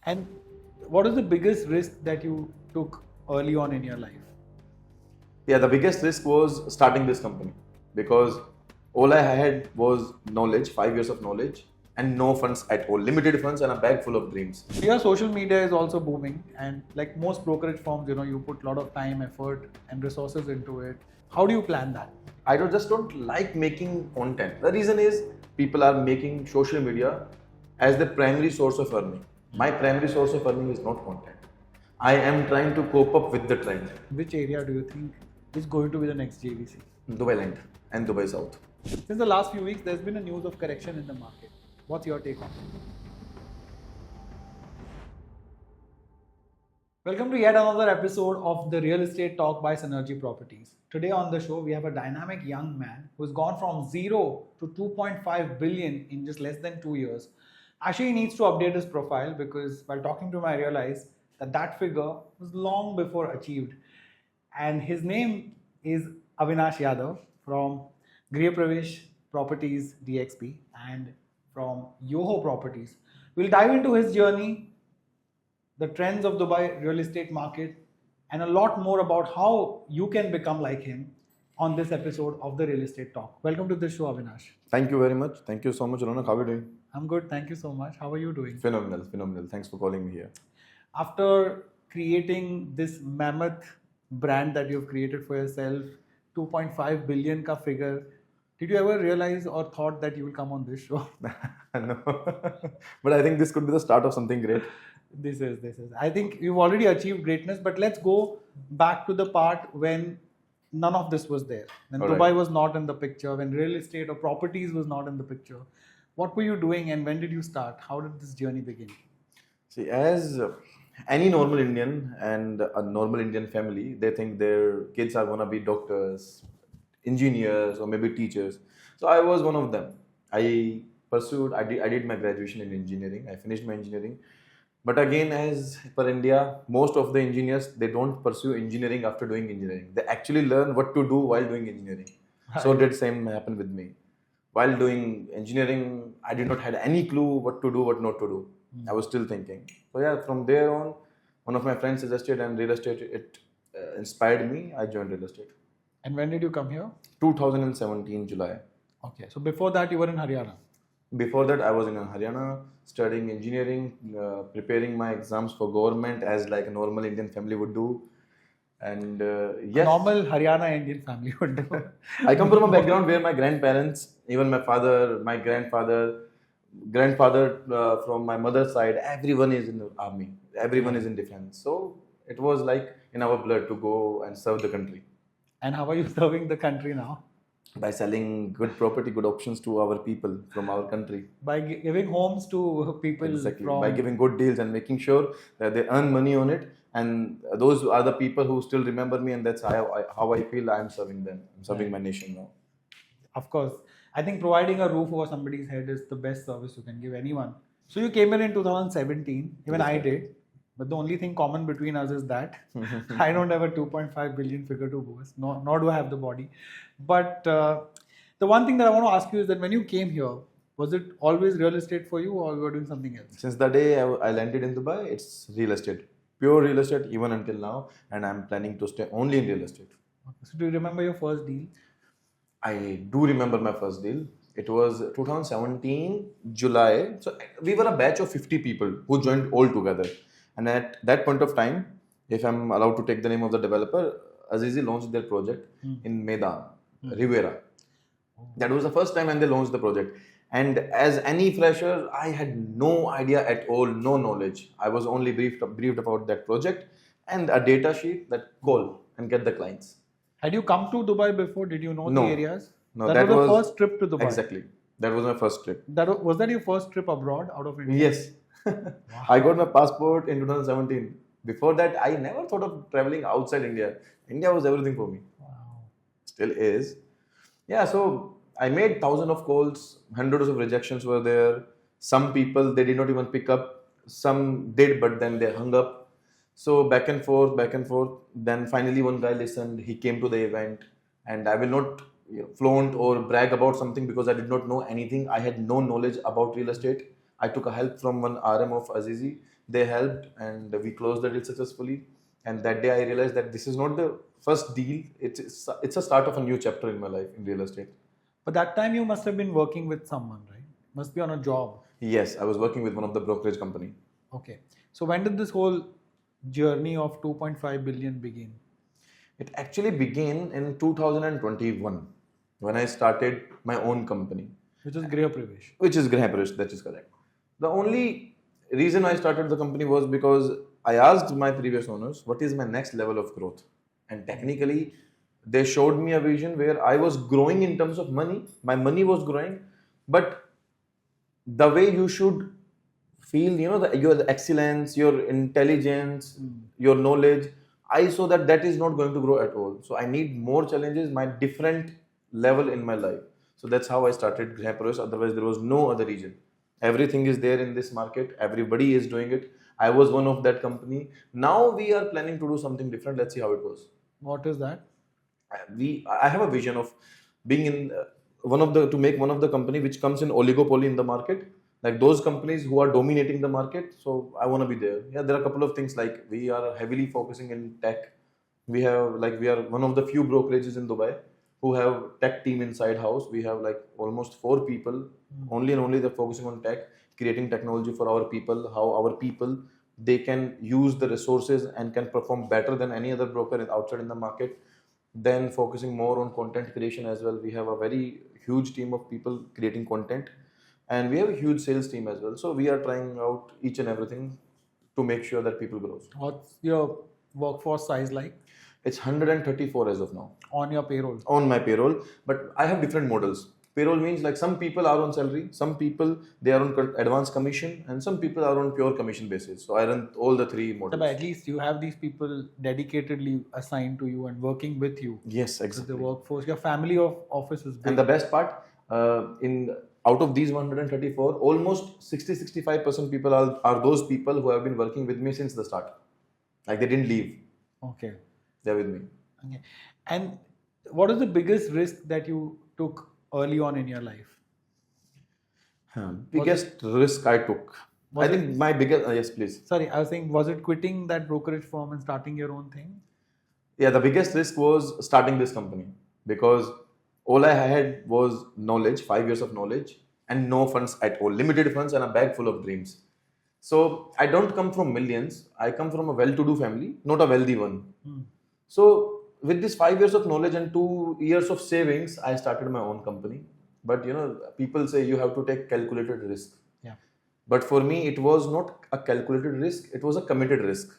And what is the biggest risk that you took early on in your life? Yeah, the biggest risk was starting this company because all I had was knowledge, 5 years of knowledge, and no funds at all. Limited funds and a bag full of dreams. Your social media is also booming, and like most brokerage firms, you put a lot of time, effort, and resources into it. How do you plan that? I just don't like making content. The reason is people are making social media as the primary source of earning. My primary source of earning is not content. I am trying to cope up with the trend. Which area do you think is going to be the next JVC? Dubailand and Dubai South. Since the last few weeks, there's been a news of correction in the market. What's your take on it? Welcome to yet another episode of the Real Estate Talk by Synergy Properties. Today on the show, we have a dynamic young man who's gone from 0 to 2.5 billion in just less than 2 years. Actually, he needs to update his profile because while talking to him, I realized that figure was long before achieved. And his name is Avinash Yadav from Greha Pravesh Properties DXP and from Yoho Properties. We'll dive into his journey, the trends of Dubai real estate market, and a lot more about how you can become like him on this episode of the Real Estate Talk. Welcome to the show, Avinash. Thank you very much. Thank you so much, Ronak. How are you doing? I'm good. Thank you so much. How are you doing? Phenomenal. Thanks for calling me here. After creating this mammoth brand that you've created for yourself, 2.5 billion ka figure, did you ever realize or thought that you will come on this show? No. But I think this could be the start of something great. This is. I think you've already achieved greatness, but let's go back to the part when none of this was there. When Dubai was not in the picture, when real estate or properties was not in the picture. What were you doing and when did you start? How did this journey begin? See, as any normal Indian and a normal Indian family, they think their kids are going to be doctors, engineers, or maybe teachers. So I was one of them. I did my graduation in engineering. I finished my engineering. But again, as per India, most of the engineers, they don't pursue engineering after doing engineering. They actually learn what to do while doing engineering. So did same happen with me. While doing engineering, I did not have any clue what to do, what not to do. I was still thinking. So yeah, from there on, one of my friends suggested and real estate, it inspired me. I joined real estate. And when did you come here? 2017 July. Okay, so before that you were in Haryana. Before that, I was in Haryana studying engineering, preparing my exams for government as like a normal Indian family would do. And yes, normal Haryana Indian family would do. I come from a background where my grandparents, even my father, my grandfather from my mother's side, everyone is in the army. Everyone is in defense. So it was like in our blood to go and serve the country. And how are you serving the country now? By selling good property, good options to our people from our country. By giving homes to people. Exactly. By giving good deals and making sure that they earn money on it. And those are the people who still remember me, and that's how I feel I'm serving them. I'm serving my nation now. Of course. I think providing a roof over somebody's head is the best service you can give anyone. So you came here in 2017. Even I did. But the only thing common between us is that I don't have a 2.5 billion figure to boast, nor do I have the body. But the one thing that I want to ask you is that when you came here, was it always real estate for you or you were doing something else? Since the day I landed in Dubai, it's real estate. Pure real estate even until now. And I'm planning to stay only in real estate. Okay. So do you remember your first deal? I do remember my first deal. It was 2017 July. So we were a batch of 50 people who joined all together. And at that point of time, if I'm allowed to take the name of the developer, Azizi launched their project in Medan, Rivera. That was the first time when they launched the project. And as any fresher, I had no idea at all, no knowledge. I was only briefed about that project and a data sheet that call and get the clients. Had you come to Dubai before? Did you know the areas? No, that was the first trip to Dubai. Exactly. That was my first trip. Was that your first trip abroad out of India? Yes. Wow. I got my passport in 2017. Before that, I never thought of traveling outside India. India was everything for me. Wow. Still is. Yeah, so I made thousands of calls, hundreds of rejections were there. Some people, they did not even pick up. Some did, but then they hung up. So back and forth. Then finally one guy listened. He came to the event. And I will not flaunt or brag about something because I did not know anything. I had no knowledge about real estate. I took a help from one RM of Azizi They helped and we closed the deal successfully. And that day I realized that this is not the first deal. It's a start of a new chapter in my life in real estate. But that time you must have been working with someone, right? Must be on a job. Yes, I was working with one of the brokerage company. Okay. So when did this whole journey of 2.5 billion begin? It actually began in 2021 when I started my own company. Which is Greha Pravesh. Which is Greha Pravesh, that is correct. The only reason I started the company was because I asked my previous owners, what is my next level of growth? And technically, they showed me a vision where I was growing in terms of money. My money was growing, but the way you should feel, your excellence, your intelligence, your knowledge, I saw that that is not going to grow at all. So I need more challenges, my different level in my life. So that's how I started Greha Pravesh. Otherwise, there was no other reason. Everything is there in this market. Everybody is doing it. I was one of that company. Now we are planning to do something different. Let's see how it goes. What is that? I have a vision of being in to make one of the company which comes in oligopoly in the market, like those companies who are dominating the market. So I want to be there. Yeah, there are a couple of things, like we are heavily focusing in tech. We are one of the few brokerages in Dubai who have tech team inside house. We have like almost 4 people, only and only they're focusing on tech, creating technology for our people, how our people, they can use the resources and can perform better than any other broker outside in the market. Then focusing more on content creation as well. We have a very huge team of people creating content, and we have a huge sales team as well. So we are trying out each and everything to make sure that people grow. What's your workforce size like? It's 134 as of now. On your payroll? On my payroll, but I have different models. Payroll means like some people are on salary, some people they are on advance commission, and some people are on pure commission basis. So I run all the 3 models. But at least you have these people dedicatedly assigned to you and working with you. Yes, exactly. The workforce, your family of office is big. And the best part, out of these 134, almost 60-65% people are those people who have been working with me since the start. Like they didn't leave. Okay. They're with me. Okay. And what is the biggest risk that you took early on in your life? Biggest risk I took. I think my biggest, yes, please. Sorry, I was saying, was it quitting that brokerage firm and starting your own thing? Yeah, the biggest risk was starting this company, because all I had was knowledge, 5 years of knowledge, and no funds at all, limited funds and a bag full of dreams. So I don't come from millions. I come from a well-to-do family, not a wealthy one. So with this 5 years of knowledge and 2 years of savings, I started my own company. But people say you have to take calculated risk. Yeah. But for me, it was not a calculated risk. It was a committed risk,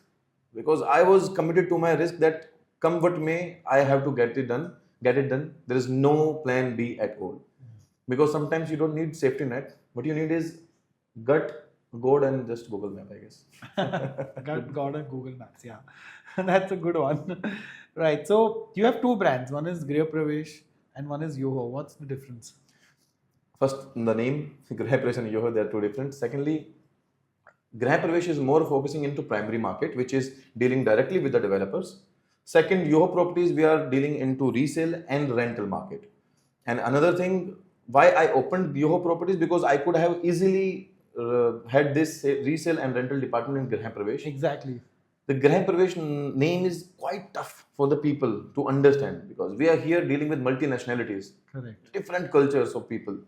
because I was committed to my risk that come what may, I have to get it done. There is no plan B at all. Because sometimes you don't need safety net. What you need is gut, God, and just Google Map, I guess. Gut, God, and Google Maps. Yeah. That's a good one. Right. So you have 2 brands. One is Greha Pravesh and one is Yoho. What's the difference? First, the name, Greha Pravesh and Yoho, they are 2 different. Secondly, Greha Pravesh is more focusing into primary market, which is dealing directly with the developers. Second, Yoho Properties, we are dealing into resale and rental market. And another thing, why I opened Yoho Properties, because I could have easily had this resale and rental department in Greha Pravesh. Exactly. The Greha Pravesh name is quite tough for the people to understand, because we are here dealing with multinationalities. Correct. Different cultures of people.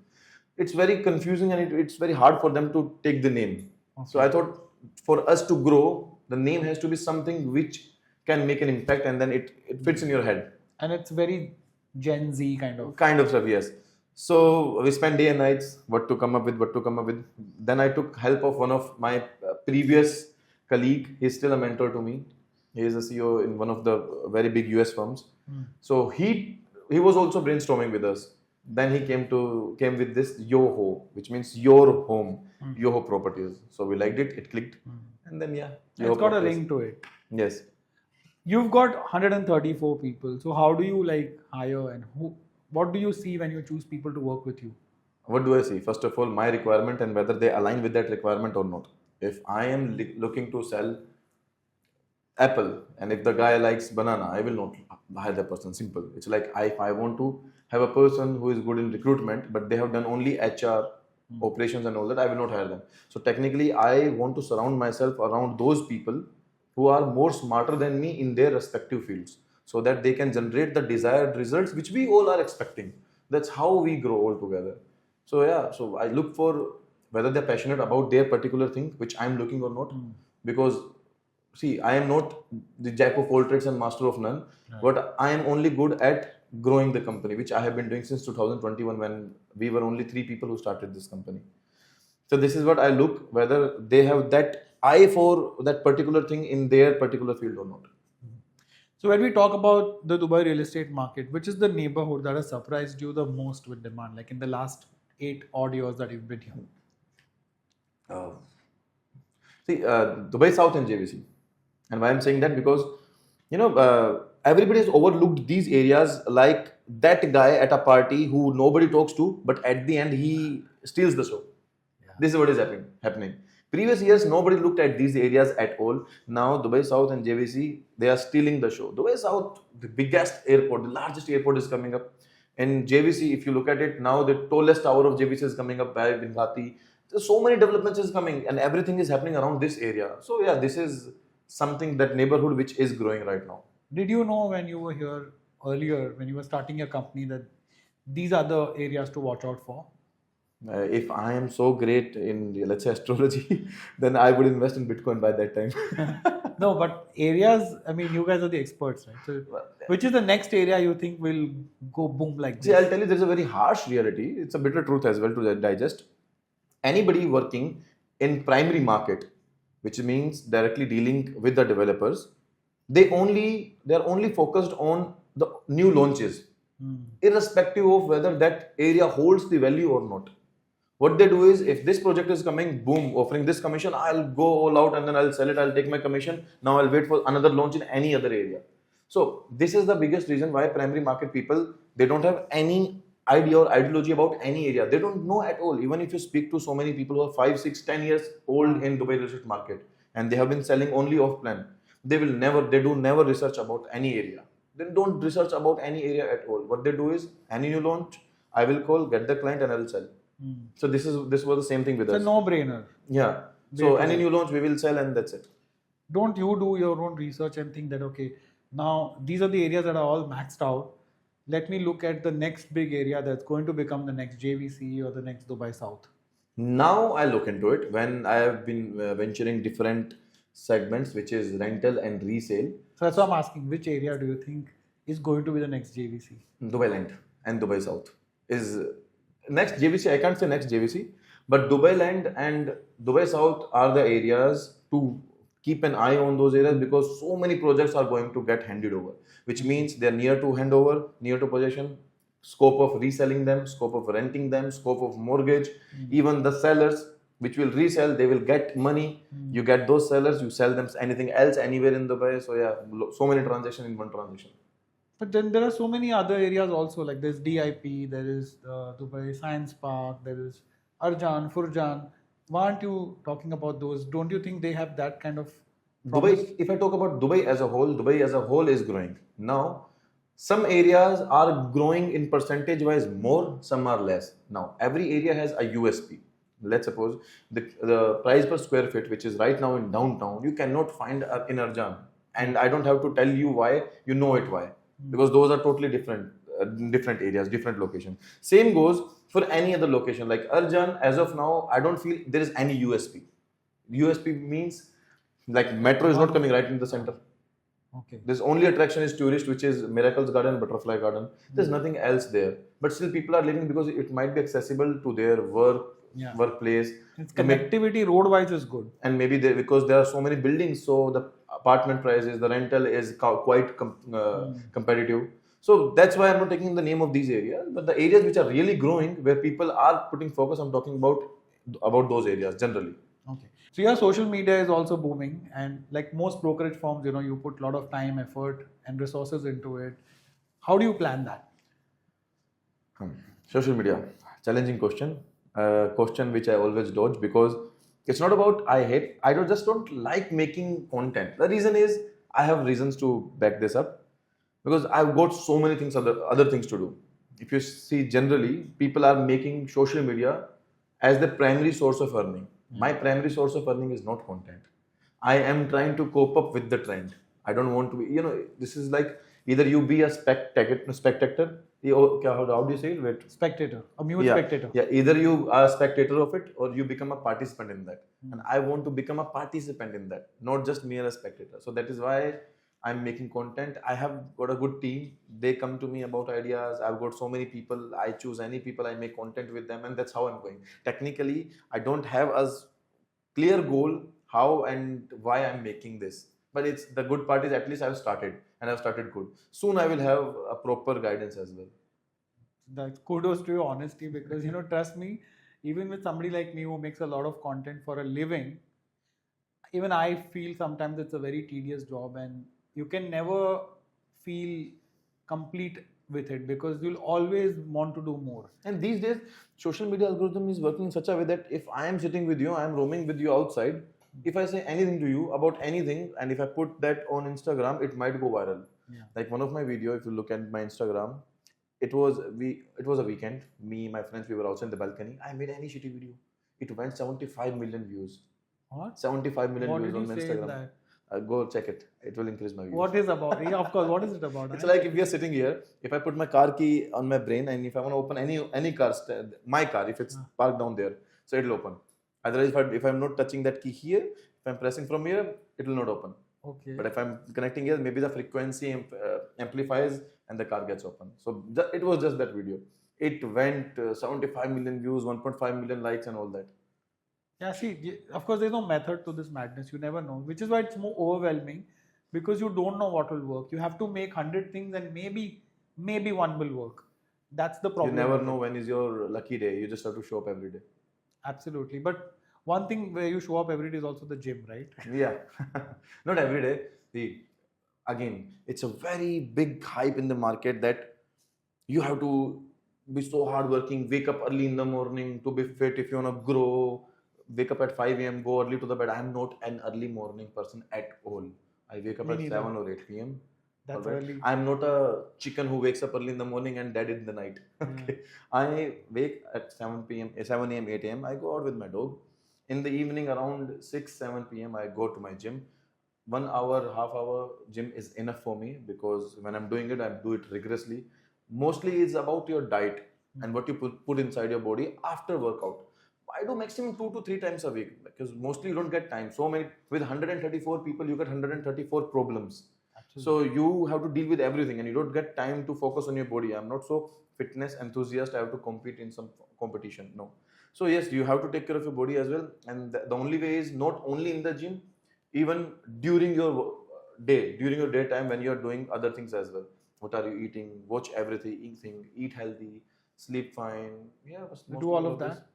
It's very confusing and it's very hard for them to take the name. Okay. So I thought for us to grow, the name has to be something which can make an impact, and then it fits in your head. And it's very Gen Z kind of. Kind of stuff, yes. So we spent day and nights, what to come up with. Then I took help of one of my previous colleague. He's still a mentor to me. He is a CEO in one of the very big US firms. So he was also brainstorming with us. Then he came with this Yoho, which means your home, Yoho Properties. So we liked it clicked, and then it's got a ring to it. Yes. You've got 134 people. So how do you hire, and what do you see when you choose people to work with you? What do I see? First of all, my requirement and whether they align with that requirement or not. If I am looking to sell apple, and if the guy likes banana, I will not hire that person. Simple. It's like if I want to have a person who is good in recruitment, but they have done only HR operations and all that, I will not hire them. So technically, I want to surround myself around those people who are more smarter than me in their respective fields, so that they can generate the desired results which we all are expecting. That's how we grow all together. So yeah, so I look for whether they're passionate about their particular thing, which I'm looking or not. Because see, I am not the jack of all trades and master of none, but I am only good at growing the company, which I have been doing since 2021 when we were only 3 people who started this company. So this is what I look, whether they have that eye for that particular thing in their particular field or not. So when we talk about the Dubai real estate market, which is the neighborhood that has surprised you the most with demand, like in the last 8 odd years that you've been here? Dubai South and JVC. And why I'm saying that, because everybody has overlooked these areas, like that guy at a party who nobody talks to, but at the end he steals the show. Yeah. This is what is happening. Previous years, nobody looked at these areas at all. Now, Dubai South and JVC, they are stealing the show. Dubai South, the biggest airport, the largest airport is coming up. And JVC, if you look at it, now the tallest tower of JVC is coming up by Binghati. There's so many developments is coming, and everything is happening around this area. So yeah, this is something, that neighborhood which is growing right now. Did you know when you were here earlier, when you were starting your company, that these are the areas to watch out for? If I am so great in, let's say, astrology, then I would invest in Bitcoin by that time. No, but areas, I mean, you guys are the experts, right? So, which is the next area you think will go boom like this? See, I'll tell you, there's a very harsh reality. It's a bitter truth as well to digest. Anybody working in primary market, which means directly dealing with the developers, they're only focused on the new launches, irrespective of whether that area holds the value or not. What they do is, if this project is coming, boom, offering this commission, I'll go all out and then I'll sell it, I'll take my commission. Now I'll wait for another launch in any other area. So this is the biggest reason why primary market people, they don't have any idea or ideology about any area. They don't know at all. Even if you speak to so many people who are 5, 6, 10 years old in Dubai real estate market, and they have been selling only off plan, they do never research about any area. They don't research about any area at all. What they do is, any new launch, I will call, get the client, and I will sell. So this was the same thing with us. It's a no-brainer. Yeah. So any new launch we will sell, and that's it. Don't you do your own research and think that, okay, now these are the areas that are all maxed out. Let me look at the next big area that's going to become the next JVC or the next Dubai South. Now I look into it when I have been venturing different segments, which is rental and resale. So that's why I'm asking, which area do you think is going to be the next JVC? Dubailand and Dubai South is next JVC. I can't say next JVC, but Dubailand and Dubai South are the areas to keep an eye on, those areas, because so many projects are going to get handed over, which means they're near to handover, near to possession, scope of reselling them, scope of renting them, scope of mortgage. Even the sellers which will resell, they will get money. You get those sellers, you sell them anything else anywhere in Dubai. So yeah, so many transactions in one transaction. But then there are so many other areas also, like there's DIP, there is Dubai Science Park, there is Arjan, Furjan. Why aren't you talking about those? Don't you think they have that kind of promise? Dubai, if I talk about Dubai as a whole is growing. Now, some areas are growing in percentage wise more, some are less. Now, every area has a USP. Let's suppose the price per square feet, which is right now in downtown, you cannot find in Arjan. And I don't have to tell you why, you know it why. Because those are totally different areas, different locations. Same goes for any other location. Like Arjan, as of now, I don't feel there is any USP. USP means like metro is not coming right in the center. Okay. This only attraction is tourist, which is Miracles Garden, Butterfly Garden. There's nothing else there. But still people are living because it might be accessible to their workplace. Its connectivity road-wise is good. And maybe because there are so many buildings, so the apartment prices, the rental is quite competitive. So that's why I'm not taking the name of these areas. But the areas which are really growing, where people are putting focus, I'm talking about those areas generally. Okay. So your social media is also booming, and like most brokerage firms, you put a lot of time, effort, and resources into it. How do you plan that? Social media, challenging question. Question which I always dodge, because it's not about I just don't like making content. The reason is, I have reasons to back this up, because I've got so many things, other things to do. If you see, generally people are making social media as the primary source of earning. My primary source of earning is not content. I am trying to cope up with the trend. I don't want to be, this is like either you be a spectator. How do you say it? Wait. Spectator, a mute Yeah, spectator. yeah. Either you are a spectator of it or you become a participant in that. And I want to become a participant in that, not just mere a spectator. So that is why I'm making content. I have got a good team. They come to me about ideas. I've got so many people. I choose any people. I make content with them, and that's how I'm going. Technically, I don't have a clear goal how and why I'm making this. But it's the good part is at least I've started and I've started good. Soon I will have a proper guidance as well. That's kudos to your honesty, because trust me, even with somebody like me who makes a lot of content for a living, even I feel sometimes it's a very tedious job, and you can never feel complete with it because you'll always want to do more. And these days, social media algorithm is working in such a way that if I am sitting with you, I am roaming with you outside. If I say anything to you about anything, and if I put that on Instagram, it might go viral. Yeah. Like one of my video, if you look at my Instagram, it was a weekend. Me, my friends, we were outside the balcony. I made any shitty video. It went 75 million views. What? 75 million What views did on you my say Instagram. that? Go check it. It will increase my views. What is about? Yeah, of course. What is it about? It's like if we are sitting here, if I put my car key on my brain and if I want to open any car, my car, if it's parked down there, so it'll open. Otherwise, if I'm not touching that key here, if I'm pressing from here, it will not open. Okay. But if I'm connecting here, maybe the frequency amplifies and the car gets open. So it was just that video. It went 75 million views, 1.5 million likes and all that. Yeah, see, of course, there's no method to this madness. You never know, which is why it's more overwhelming, because you don't know what will work. You have to make 100 things and maybe one will work. That's the problem. You never know when is your lucky day. You just have to show up every day. Absolutely. But one thing where you show up every day is also the gym, right? Yeah. Not every day. See, again, it's a very big hype in the market that you have to be so hardworking, wake up early in the morning to be fit if you want to grow. Wake up at 5 a.m., go early to the bed. I'm not an early morning person at all. I wake up Me at neither. 7 or 8 p.m. That's Alright. early. I'm not a chicken who wakes up early in the morning and dead in the night. Okay. I wake at 7 p.m., 7 a.m., 8 a.m. I go out with my dog. In the evening around 6, 7 p.m. I go to my gym. 1 hour, half hour gym is enough for me because when I'm doing it, I do it rigorously. Mostly it's about your diet and what you put inside your body after workout. I do maximum 2 to 3 times a week because mostly you don't get time. So many, with 134 people, you get 134 problems. Absolutely. So you have to deal with everything and you don't get time to focus on your body. I'm not so fitness enthusiast. I have to compete in some competition. No. So yes, you have to take care of your body as well. And the only way is not only in the gym, even during your daytime when you're doing other things as well. What are you eating? Watch everything, eat healthy, sleep fine. Yeah, you do all of that.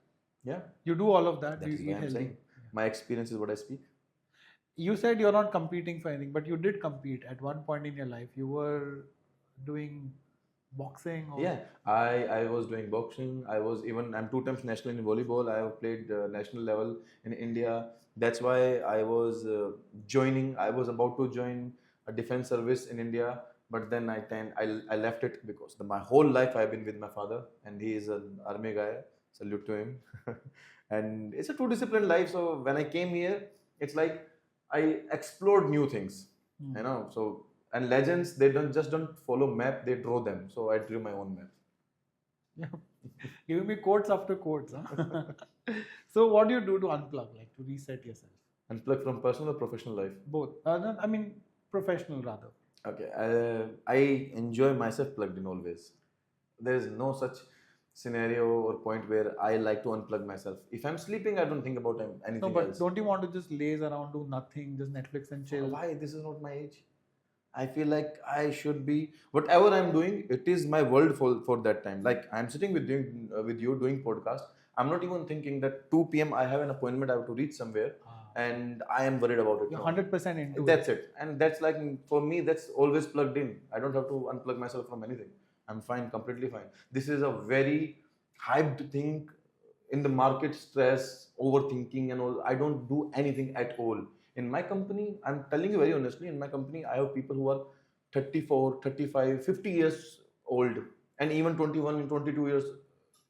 Yeah. You do all of that. That you is eat what I'm healthy. saying. My experience is what I speak. You said you're not competing for anything, but you did compete at one point in your life. You were doing boxing. Or... Yeah, I was doing boxing. I'm 2 times national in volleyball. I have played national level in India. That's why I was I was about to join a defense service in India, but then I left it because my whole life I've been with my father, and he is an army guy. Salute to him. And it's a 2 discipline life. So when I came here, it's like I explored new things. So and legends, they don't follow map, they draw them. So I drew my own map. Yeah. Giving me quotes after quotes. Huh? So what do you do to unplug, like to reset yourself? Unplug from personal or professional life? Both. Professional rather. Okay. I enjoy myself plugged in always. There is no such scenario or point where I like to unplug myself. If I'm sleeping, I don't think about anything No, but else. don't you want to just laze around, do nothing, just Netflix and chill? Why? This is not my age. I feel like I should be, whatever I'm doing, it is my world for that time. Like I'm sitting with you doing podcast. I'm not even thinking that 2 p.m. I have an appointment, I have to reach somewhere and I am worried about it. You're 100% into That's it. And that's like, for me, that's always plugged in. I don't have to unplug myself from anything. I'm fine, completely fine. This is a very hyped thing in the market, stress, overthinking and all. I don't do anything at all. In my company, I'm telling you very honestly, in my company, I have people who are 34, 35, 50 years old and even 21 and 22 years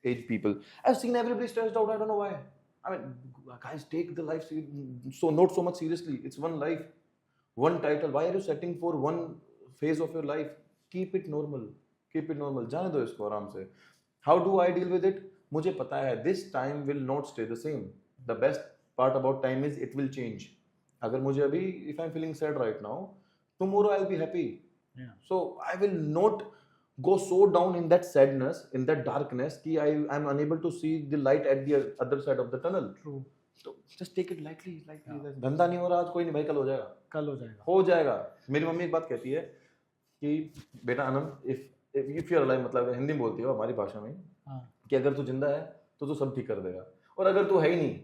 age people. I've seen everybody stressed out. I don't know why. I mean, guys, take the life not so much seriously. It's one life, one title. Why are you setting for one phase of your life? Keep it normal. Keep it normal. जाने दो इसको आराम से. How do I deal with it? मुझे पता है this time will not stay the same. The best part about time is it will change. अगर मुझे अभी if I'm feeling sad right now, tomorrow I'll be happy. Yeah. So I will not go so down in that sadness, in that darkness, कि I'm unable to see the light at the other side of the tunnel. True. So just take it lightly. धंधा नहीं हो रहा आज, कोई नहीं भाई, कल हो जाएगा. कल हो जाएगा. हो जाएगा. मेरी मम्मी एक बात कहती है कि बेटा आनंद, if you're alive, मतलब हिंदी में बोलती हो हमारी भाषा में, कि अगर तू जिंदा है तो तू सब ठीक कर देगा, और अगर तू है ही नहीं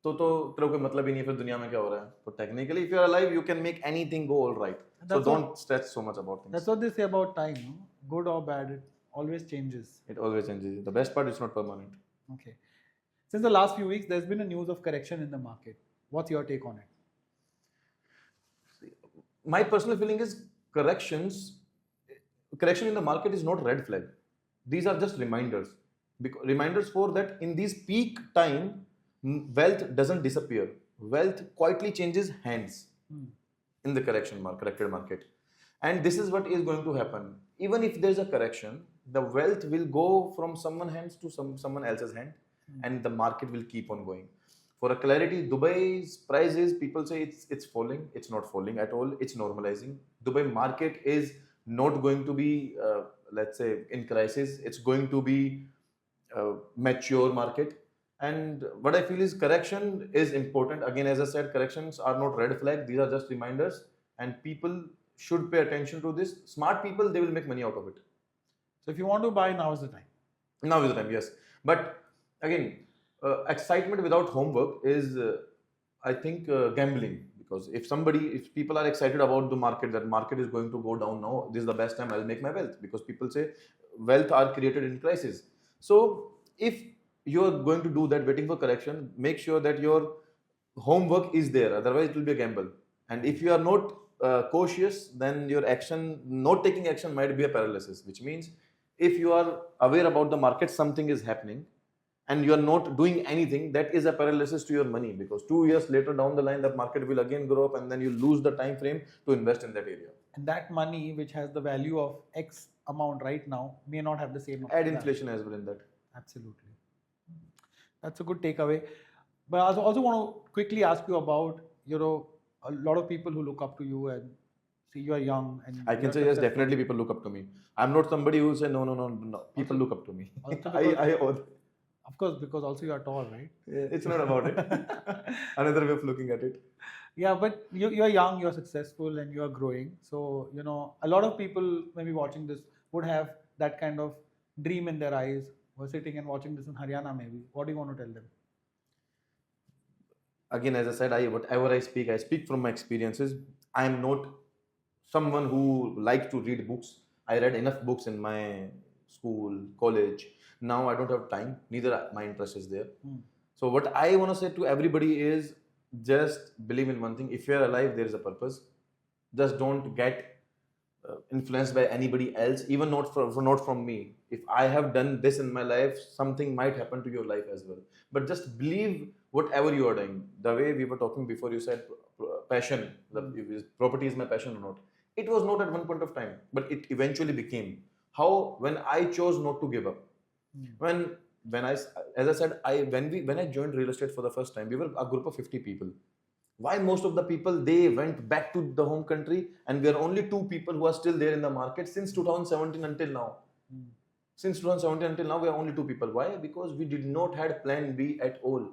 तो तेरे कोई मतलब ही नहीं है फिर दुनिया में क्या हो रहा है. तो technically if you're alive you can make anything go all right. So don't stress so much about things. That's what they say about time, no? Good or bad, it always changes. It always changes. The best part is not permanent. Okay. Since the last few weeks, there's been a news of correction in the market. What's your take on it? My personal feeling is correction in the market is not red flag. These are just reminders. Reminders for that in these peak time, wealth doesn't disappear. Wealth quietly changes hands in the corrected market. And this is what is going to happen. Even if there's a correction, the wealth will go from someone's hands to someone else's hand, and the market will keep on going. For a clarity, Dubai's prices, people say it's falling. It's not falling at all. It's normalizing. Dubai market is not going to be, let's say, in crisis. It's going to be a mature market. And what I feel is correction is important. Again, as I said, corrections are not red flag. These are just reminders, and people should pay attention to this. Smart people, they will make money out of it. So if you want to buy, now is the time. Now is the time, yes. But again, excitement without homework is, I think, gambling. Because if people are excited about the market, that market is going to go down now, this is the best time I'll make my wealth. Because people say wealth are created in crisis. So if you're going to do that, waiting for correction, make sure that your homework is there. Otherwise, it will be a gamble. And if you are not cautious, then your action, not taking action, might be a paralysis. Which means, if you are aware about the market, something is happening, and you are not doing anything, that is a paralysis to your money. Because 2 years later down the line, that market will again grow up, and then you lose the time frame to invest in that area. And that money, which has the value of X amount right now, may not have the same. Add inflation as well in that. Absolutely. That's a good takeaway. But I also want to quickly ask you about, a lot of people who look up to you and see you are young. And I can say yes, definitely people look up to me. I'm not somebody who will say no. People look up to me. Of course, because also you are tall, right? Yeah, it's not about it. Another way of looking at it. Yeah, but you're young, you're successful, and you're growing. So, a lot of people maybe watching this would have that kind of dream in their eyes. We're sitting and watching this in Haryana maybe. What do you want to tell them? Again, as I said, whatever I speak from my experiences. I am not someone who likes to read books. I read enough books in my school, college. Now I don't have time. Neither my interest is there. So what I want to say to everybody is just believe in one thing. If you're alive, there is a purpose. Just don't get influenced by anybody else, even not from me. If I have done this in my life, something might happen to your life as well. But just believe whatever you are doing. The way we were talking before, you said passion, property is my passion or not. It was not at one point of time, but it eventually became. How? When I chose not to give up. When I joined real estate for the first time, we were a group of 50 people. Why most of the people, they went back to the home country, and we are only 2 people who are still there in the market since 2017 until now. Since 2017 until now, we are only 2 people. Why? Because we did not have plan B at all.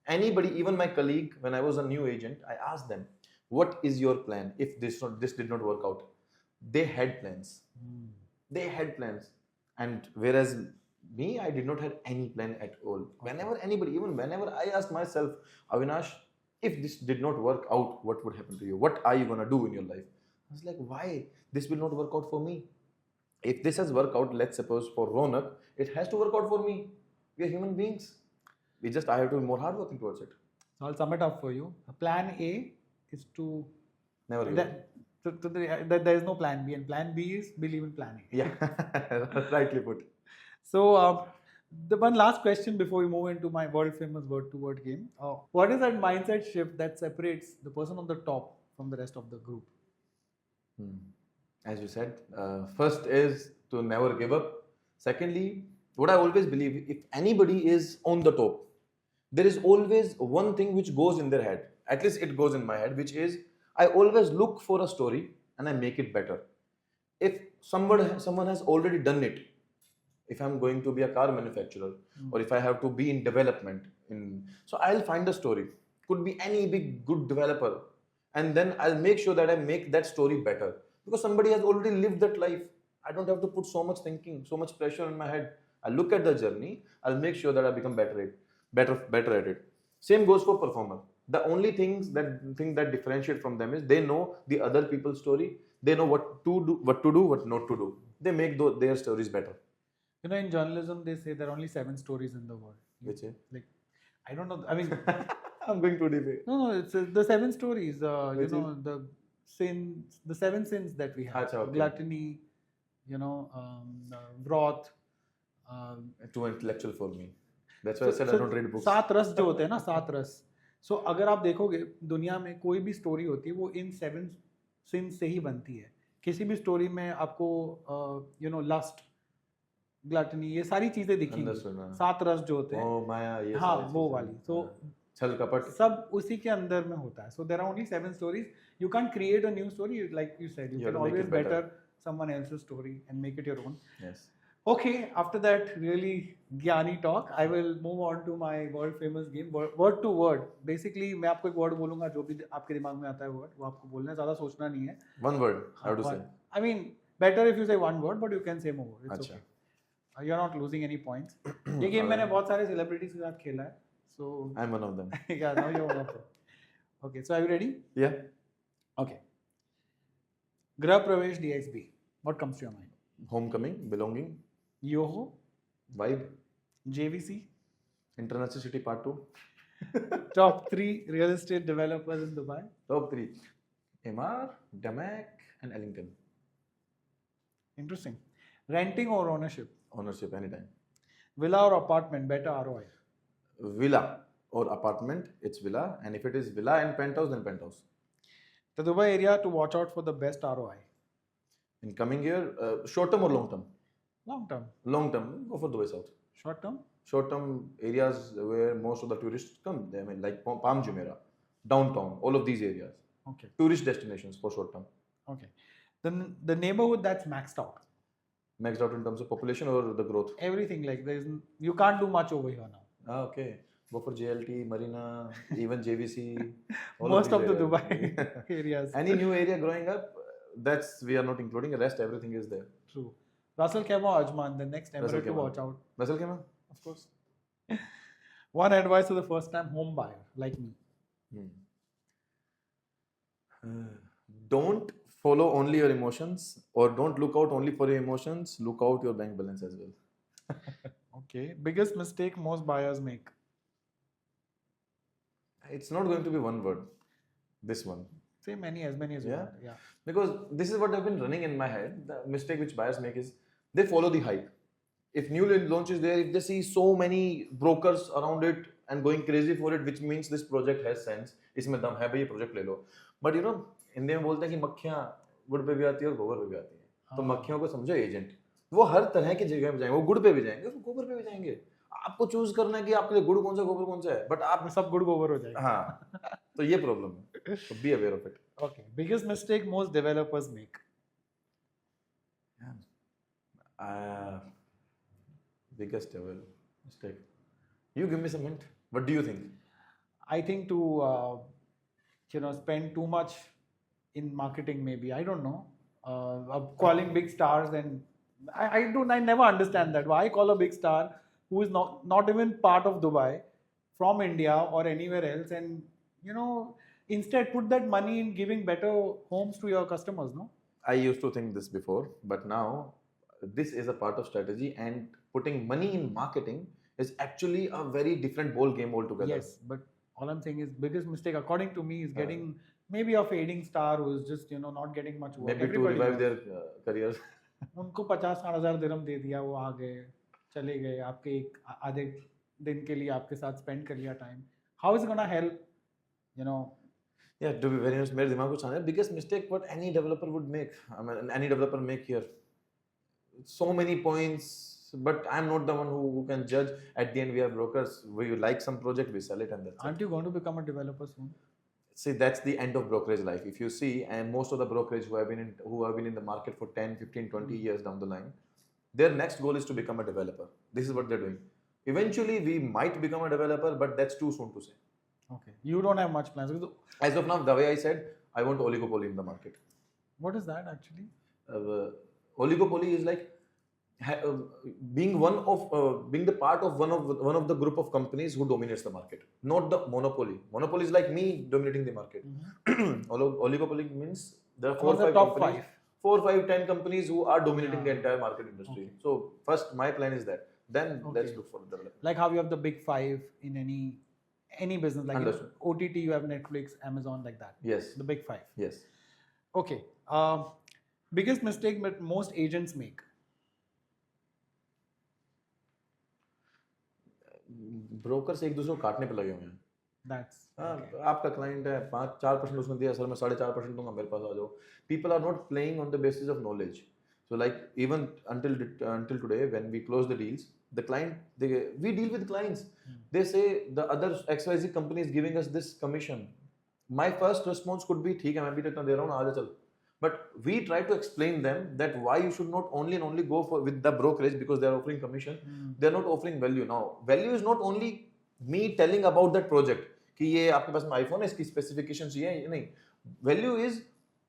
Anybody, even my colleague, when I was a new agent, I asked them, what is your plan if this did not work out? They had plans. They had plans. And whereas me, I did not have any plan at all. Whenever I asked myself, Avinash, if this did not work out, what would happen to you? What are you going to do in your life? I was like, why? This will not work out for me. If this has worked out, let's suppose for Ronak, it has to work out for me. We are human beings. I have to be more hardworking towards it. So I'll sum it up for you. Plan A is to never give up. There is no plan B, and plan B is believe in plan A. Yeah, rightly put. So The one last question before we move into my world famous word to word game. What is that mindset shift that separates the person on the top from the rest of the group? As you said, first is to never give up. Secondly, what I always believe, if anybody is on the top, there is always one thing which goes in their head. At least it goes in my head, which is I always look for a story and I make it better. If someone has already done it, if I'm going to be a car manufacturer or if I have to be in development, so I'll find a story. Could be any big good developer, and then I'll make sure that I make that story better because somebody has already lived that life. I don't have to put so much thinking, so much pressure in my head. I look at the journey. I'll make sure that I become better at it. Same goes for performer. The only thing that differentiate from them is they know the other people's story. They know what to do, what not to do. They make their stories better. You know, in journalism, they say there are only 7 stories in the world. Which is? Like, I don't know. I mean, I'm going to debate. no, it's the 7 stories. The 7 sins that we have: Achha, okay. gluttony, wrath. Too intellectual for me. That's why I said I don't read books. 7 रस जो होते हैं ना, 7 रस. So अगर आप देखोगे दुनिया में कोई भी स्टोरी होती है वो इन 7 सिंस से ही बनती है. किसी भी स्टोरी में आपको लस्ट, ग्लटनी, ये सारी चीजें दिखेंगी. 7 रस जो होते हैं, माया, ये हाँ वो वाली. तो छल कपट सब उसी के अंदर में होता है. So there are only 7 stories. You can't create a new story, like you said. You can always better someone else's story and make it your own. Yes. Okay, after that really ज्ञानी talk, I will move on to my world famous game, word to word. Basically, मैं आपको एक word बोलूँगा, जो भी आपके दिमाग में आता है word, वो आपको बोलना है, ज़्यादा सोचना नहीं है. One word, how to say? I mean, better if you say one word, but you can say more. It's अच्छा. okay. You're not losing any points. ये game मैंने बहुत सारे celebrities के साथ खेला है. So I'm one of them. Yeah, now you're one of them. Okay, so are you ready? Yeah. Okay. Greha Pravesh DXB. What comes to your mind? Homecoming, belonging, Yoho, vibe, JVC. International City Part 2. Top 3 real estate developers in Dubai. Top 3. MR, Damac and Ellington. Interesting. Renting or ownership? Ownership anytime. Villa or apartment, better ROI? Villa or apartment, it's villa. And if it is villa and penthouse, then penthouse. The Dubai area to watch out for the best ROI? In coming year, short term or long term? Long term. Long term, go for Dubai South. Short term? Short term areas where most of the tourists come. I mean, like Palm Jumeirah, downtown, all of these areas. Okay. Tourist destinations for short term. Okay. Then the neighborhood that's maxed out? Maxed out in terms of population or the growth? Everything. Like you can't do much over here now. Ah, okay. Go for JLT, Marina, even JVC. Most of the Dubai areas. Any new area growing up, we are not including. The rest, everything is there. True. Russell Kema or Ajman, the next emirate to watch out. Russell Kema? Of course. One advice to the first time home buyer like me. Don't follow only your emotions, or don't look out only for your emotions. Look out your bank balance as well. Okay. Biggest mistake most buyers make? It's not going to be one word. This one. Say as many as you want. Yeah. Because this is what I've been running in my head. The mistake which buyers make is they follow the hype. If new launch is there, if they see so many brokers around it and going crazy for it, which means this project has sense. इसमें दम है भाई, ये project ले लो. But you know, Hindi में बोलते हैं कि मक्खियाँ गुड़ पे भी आती है और गोबर पे भी आती है. तो मक्खियों को समझो एजेंट. वो हर तरह की जगह पे जाएंगे. वो गुड़ पे भी जाएंगे, वो गोबर पे भी जाएंगे. आपको चूज करना है कि आपके लिए गुड़ कौन सा, गोबर कौन सा है. बट आप सब गुड़ गोबर हो जाएगा. हाँ. तो ये प्रॉब्लम है. So be aware of it. Okay. Biggest mistake most developers make? Biggest mistake. You give me some hint. What do you think? I think to spend too much in marketing, maybe. I don't know. Calling big stars, and I never understand that. Why call a big star who is not even part of Dubai, from India or anywhere else, and instead put that money in giving better homes to your customers, no? I used to think this before, but now this is a part of strategy, and putting money in marketing is actually a very different ball game altogether. Yes, but all I'm saying is biggest mistake according to me is getting maybe a fading star who is just not getting much work. Maybe to revive their careers. उनको 50-60 हज़ार दिरहम दे दिया, वो आ गए. चले गए, आपके एक आधे दिन के लिए आपके साथ स्पेंड कर लिया time, how is gonna help, you know? Yeah, to be very honest, मेरे दिमाग कुछ आना है. Biggest mistake what any developer would make. I mean, any developer make here. So many points, but I'm not the one who can judge. At the end, we are brokers. We like some project, we sell it, and that's it. Aren't you going to become a developer soon? See, that's the end of brokerage life. If you see, and most of the brokerage who have been in the market for 10, 15, 20 years down the line, their next goal is to become a developer. This is what they're doing. Eventually, we might become a developer, but that's too soon to say. Okay. You don't have much plans. As of now, the way I said, I want oligopoly in the market. What is that actually? Oligopoly is like being the part of one of the group of companies who dominates the market, not the monopoly. Monopoly is like me dominating the market. Oligopoly means there are 4 or 5 top companies, 4, 5, 10 companies who are dominating the entire market industry. Okay. So first, my plan is that. Then let's look for the development. Like how you have the big 5 in any business, like Understood. OTT, you have Netflix, Amazon, like that. Yes. The big 5. Yes. Okay. Biggest mistake that most agents make. Brokers एक दूसरे को काटने पे लगे हुए हैं. That's okay. आपका client है 4% उसने दिया, सर मैं 4.5% दूंगा, मेरे पास आ जाओ. People are not playing on the basis of knowledge. So like even until today, when we close the deals, the client we deal with clients. They say the other XYZ company is giving us this commission. My first response could be, ठीक है मैं भी इतना दे रहा हूँ ना, आजा चल. But we try to explain them that why you should not only go with the brokerage because they are offering commission. They are not offering value. Now value is not only me telling about that project कि ये आपके पास iPhone है, इसकी specifications ये है, नहीं. Value is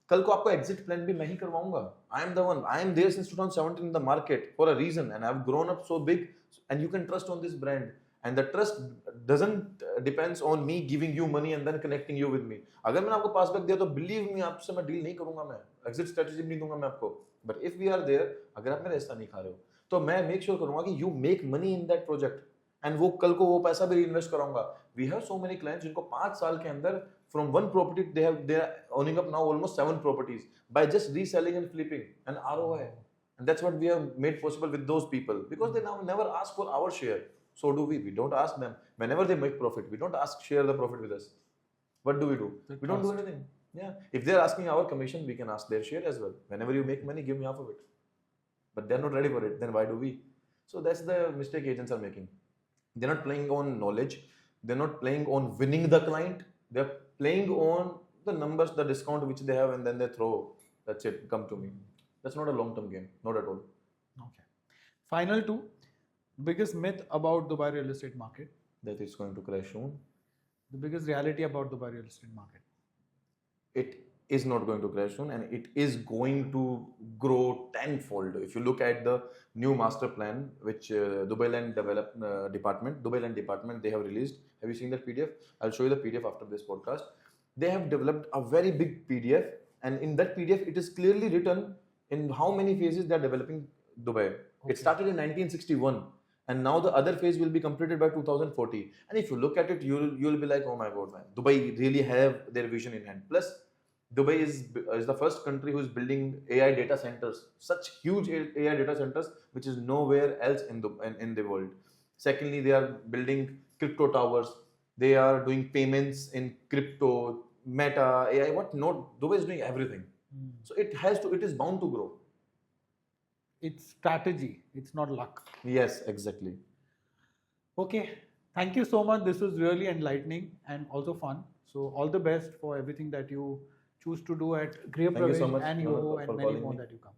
कल को आपको exit plan भी मैं ही करवाऊंगा. I am the one. I am there since 2017 in the market for a reason, and I have grown up so big, and you can trust on this brand. And the trust doesn't depends on me giving you money and then connecting you with me. अगर मैंने आपको पास back दिया तो believe me आपसे मैं deal नहीं करूंगा, मैं exit strategy नहीं दूंगा मैं आपको. But if we are there, अगर आप मेरा हिस्सा नहीं खा रहे हो तो मैं make sure करूंगा कि you make money in that project, and वो कल को वो पैसा भी reinvest कराऊंगा. We have so many clients जिनको 5 साल के अंदर from one property they are owning up now almost 7 properties by just reselling and flipping and ROI. And that's what we have made possible with those people because they now never ask for our share. So do we. We don't ask them. Whenever they make profit, we don't ask share the profit with us. What do? We don't do anything. Yeah. If they're asking our commission, we can ask their share as well. Whenever you make money, give me half of it. But they're not ready for it. Then why do we? So that's the mistake agents are making. They're not playing on knowledge. They're not playing on winning the client. They're playing on the numbers, the discount which they have, and then they throw. That's it. Come to me. That's not a long-term game. Not at all. Okay. Final 2. Biggest myth about Dubai real estate market. That it's going to crash soon. The biggest reality about Dubai real estate market. It is not going to crash soon, and it is going to grow tenfold. If you look at the new master plan which Dubai department they have released. Have you seen that PDF? I'll show you the PDF after this podcast. They have developed a very big PDF, and in that PDF it is clearly written in how many phases they are developing Dubai. Okay. It started in 1961. And now the other phase will be completed by 2040. And if you look at it, you'll be like, oh my God, man, Dubai really have their vision in hand. Plus, Dubai is the first country who is building AI data centers, such huge AI data centers, which is nowhere else in the world. Secondly, they are building crypto towers. They are doing payments in crypto, Meta, AI. What not? Dubai is doing everything. So it is bound to grow. It's strategy. It's not luck. Yes, exactly. Okay. Thank you so much. This was really enlightening and also fun. So all the best for everything that you choose to do at Greha Pravesh and Yoho and many more that you come.